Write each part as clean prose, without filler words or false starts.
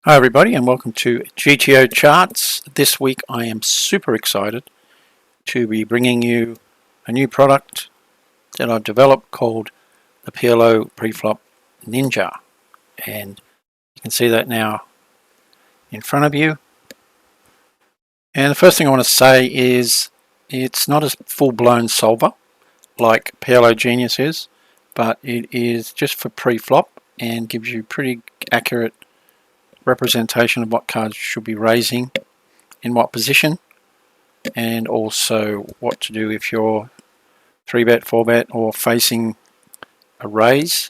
Hi everybody and welcome to GTO Charts. This week I am super excited to be bringing you a new product that I've developed called the PLO Preflop Ninja, and you can see that now in front of you. And the first thing I want to say is it's not a full-blown solver like PLO Genius is, but it is just for preflop and gives you pretty accurate representation of what cards you should be raising in what position, and also what to do if you're 3-bet, 4-bet or facing a raise.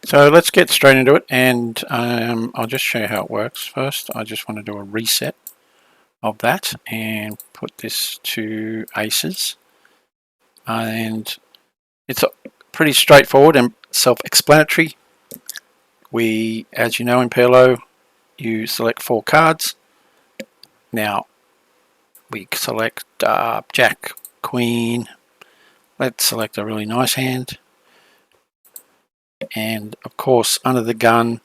So let's get straight into it, and I'll just show you how it works. First I just want to do a reset of that and put this to aces, and it's pretty straightforward and self-explanatory. As you know, in PLO you select 4 cards. Now we select Jack, Queen. Let's select a really nice hand, and of course under the gun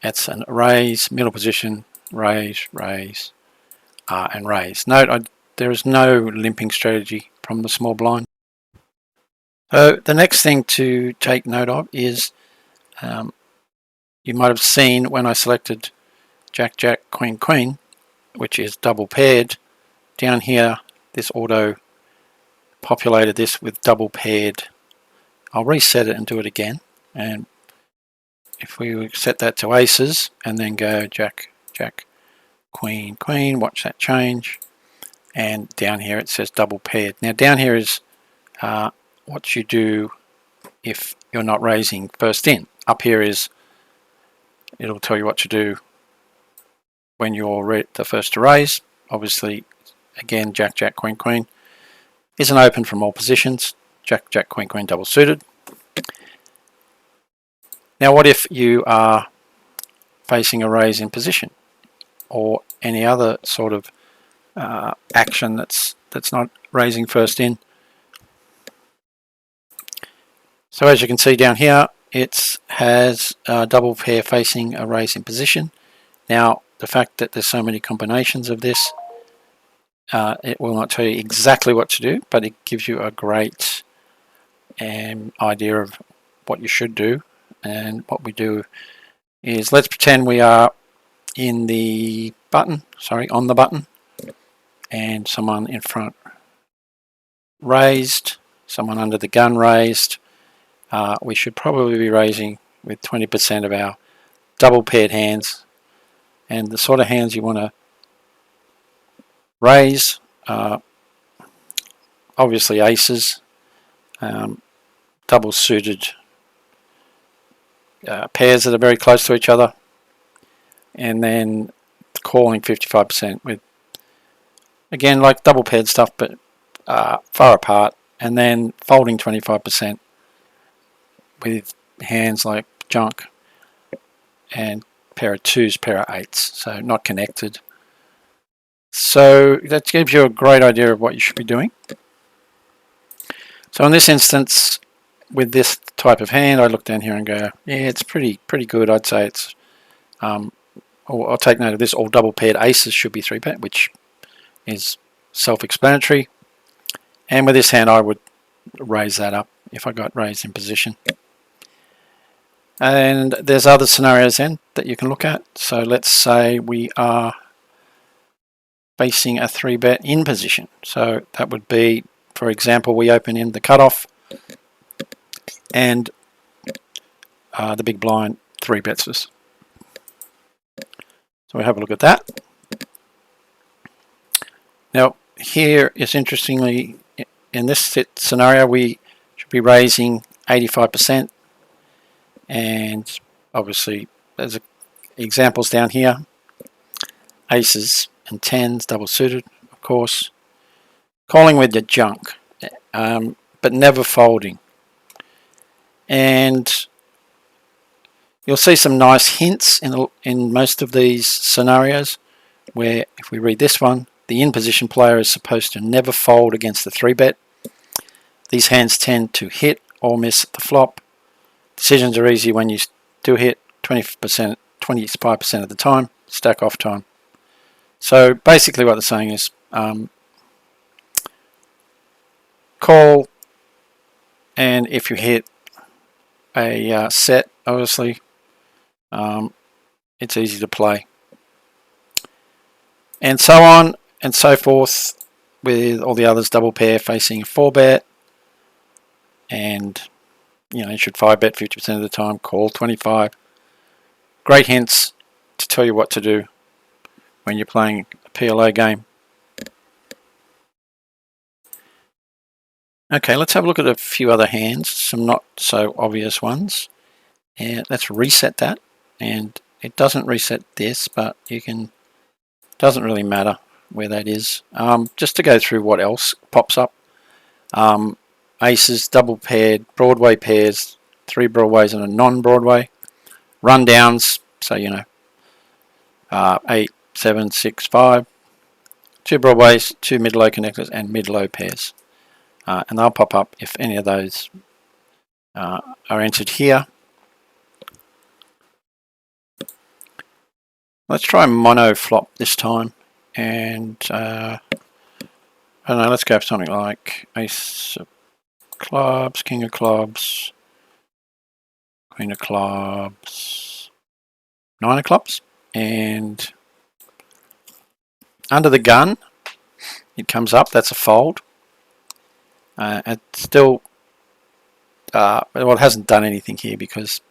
it's a raise, middle position, raise, raise, and raise. Note there is no limping strategy from the small blind. So the next thing to take note of is you might have seen when I selected Jack, Jack, Queen, Queen, which is double paired, down here this auto populated this with double paired. I'll reset it and do it again, and if we set that to aces and then go Jack, Jack, Queen, Queen, watch that change, and down here it says double paired. Now down here is what you do if you're not raising first in. Up here is, it'll tell you what to do when you're the first to raise. Obviously, again, Jack, Jack, Queen, Queen isn't open from all positions. Jack, Jack, Queen, Queen double suited. Now what if you are facing a raise in position or any other sort of action that's not raising first in? So as you can see down here, it has a double pair facing a raise in position. Now the fact that there's so many combinations of this, it will not tell you exactly what to do, but it gives you a great idea of what you should do. And what we do is, let's pretend we are in the button, on the button, and someone in front raised, someone under the gun raised. We should probably be raising with 20% of our double paired hands, and the sort of hands you want to raise, obviously aces, double suited pairs that are very close to each other, and then calling 55% with, again, like double paired stuff but far apart, and then folding 25% with hands like junk and pair of 2s, pair of 8s, so not connected. So that gives you a great idea of what you should be doing. So in this instance, with this type of hand, I look down here and go, yeah, it's pretty good. I'd say it's, I'll take note of this, all double paired aces should be 3-bet, which is self-explanatory. And with this hand I would raise that up if I got raised in position. And there's other scenarios then that you can look at. So let's say we are facing a 3-bet in position. So that would be, for example, we open in the cutoff and the big blind 3-bets us. So we have a look at that. Now here is, interestingly, in this scenario we should be raising 85%, and obviously there's examples down here, aces and 10s double suited, of course, calling with your junk, but never folding. And you'll see some nice hints in most of these scenarios, where if we read this one, the in position player is supposed to never fold against the 3-bet. These hands tend to hit or miss the flop. Decisions are easy when you do hit 20%, 25% of the time, stack off time. So basically what they're saying is call, and if you hit a set, obviously, it's easy to play. And so on and so forth with all the others. Double pair facing a 4-bet, and you should 5-bet 50% of the time, call 25. Great hints to tell you what to do when you're playing a PLO game. Okay, let's have a look at a few other hands, some not so obvious ones. And let's reset that. And it doesn't reset this, but doesn't really matter where that is. Just to go through what else pops up. Aces, double paired, Broadway pairs, 3 Broadways and a non-Broadway. Rundowns, so 8, 7, 6, 5. 2 Broadways, 2 mid-low connectors, and mid-low pairs. And they'll pop up if any of those are entered here. Let's try mono flop this time, and I don't know, let's go for something like ace of clubs, king of clubs, queen of clubs, 9 of clubs, and under the gun it comes up, that's a fold. It's still, well, it hasn't done anything here because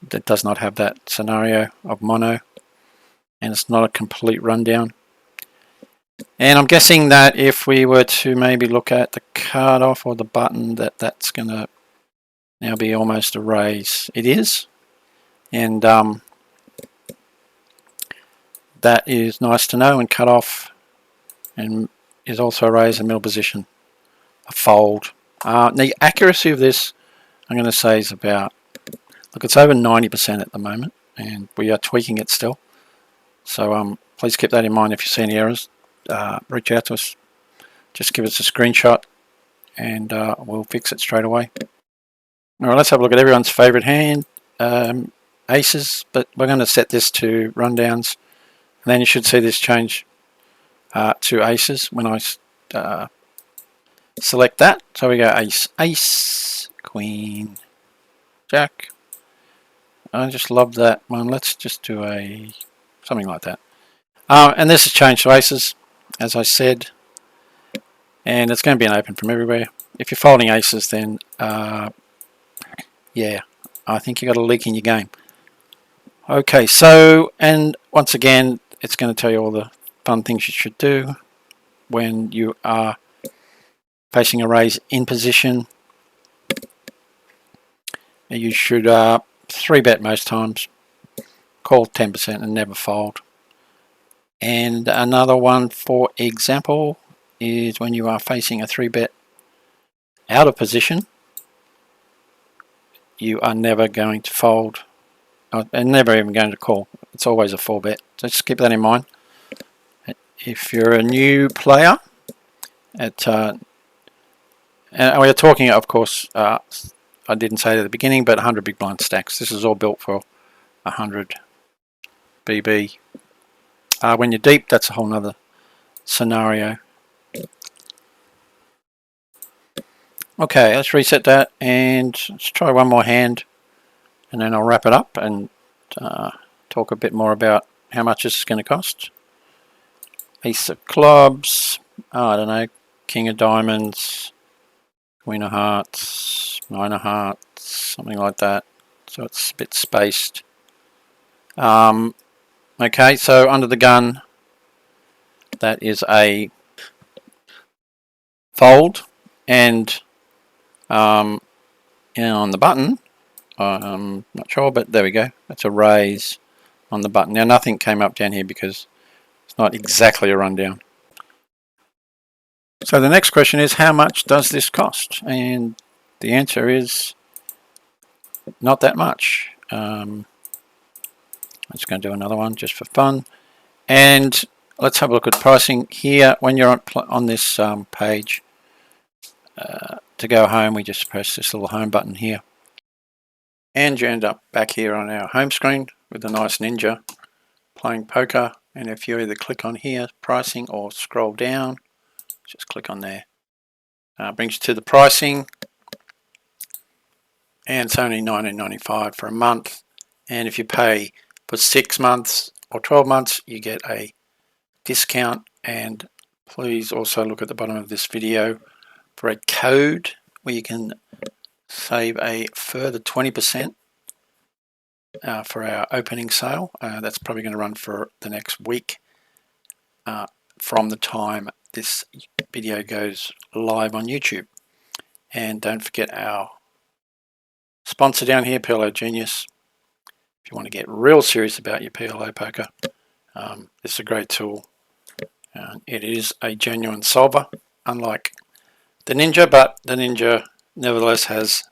that does not have that scenario of mono, and it's not a complete rundown. And I'm guessing that if we were to maybe look at the cutoff or the button, that's going to now be almost a raise. It is, and that is nice to know. And cutoff and is also a raise in middle position, a fold. The accuracy of this, I'm going to say, is about, look, it's over 90% at the moment, and we are tweaking it still. So please keep that in mind. If you see any errors, reach out to us. Just give us a screenshot, and we'll fix it straight away. All right, let's have a look at everyone's favorite hand, aces, but we're going to set this to rundowns, and then you should see this change to aces when I select that. So we go ace, ace, queen, jack. I just love that one. Let's just do something like that. And this has changed to aces, as I said, and it's going to be an open from everywhere. If you're folding aces, then yeah, I think you've got a leak in your game. Okay, so, and once again, it's going to tell you all the fun things you should do when you are facing a raise in position. You should 3-bet most times, call 10% and never fold. And another one, for example, is when you are facing a 3-bet out of position, you are never going to fold, and never even going to call. It's always a 4-bet. So just keep that in mind. If you're a new player, and we're talking, of course, I didn't say it at the beginning, but 100 big blind stacks. This is all built for 100 BB. When you're deep, that's a whole nother scenario. Okay, let's reset that, and let's try one more hand, and then I'll wrap it up and talk a bit more about how much this is going to cost. Ace of clubs, I don't know, king of diamonds, queen of hearts, 9 of hearts, something like that. So it's a bit spaced. Okay, so under the gun, that is a fold, and on the button, I'm not sure, but there we go. That's a raise on the button. Now nothing came up down here because it's not exactly a rundown. So the next question is, how much does this cost? And the answer is not that much. I'm just going to do another one just for fun. And let's have a look at pricing here. When you're on this page, to go home, we just press this little home button here. And you end up back here on our home screen with a nice ninja playing poker. And if you either click on here, pricing, or scroll down, just click on there. Brings you to the pricing, and it's only $19.95 for a month. And if you pay for 6 months or 12 months, you get a discount. And please also look at the bottom of this video for a code where you can save a further 20% for our opening sale. That's probably going to run for the next week from the time this video goes live on YouTube. And don't forget our sponsor down here, PLO Genius. If you want to get real serious about your PLO poker, it's a great tool. It is a genuine solver, unlike the Ninja, but the Ninja nevertheless has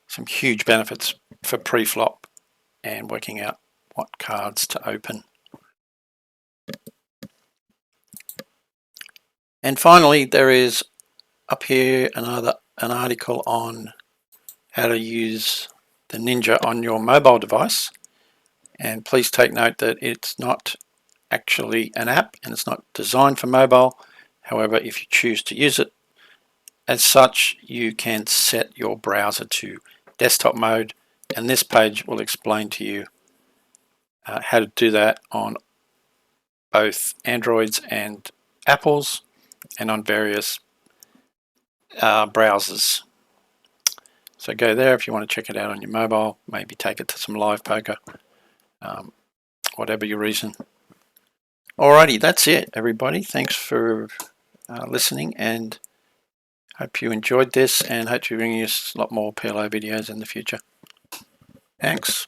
some huge benefits for pre-flop and working out what cards to open. And finally, there is up here an article on how to use the Ninja on your mobile device. And please take note that it's not actually an app and it's not designed for mobile. However, if you choose to use it as such, you can set your browser to desktop mode, and this page will explain to you how to do that on both Androids and Apples and on various browsers. So go there if you want to check it out on your mobile, maybe take it to some live poker, whatever your reason. Alrighty, that's it, everybody. Thanks for listening, and hope you enjoyed this, and hope to bring you a lot more PLO videos in the future. Thanks.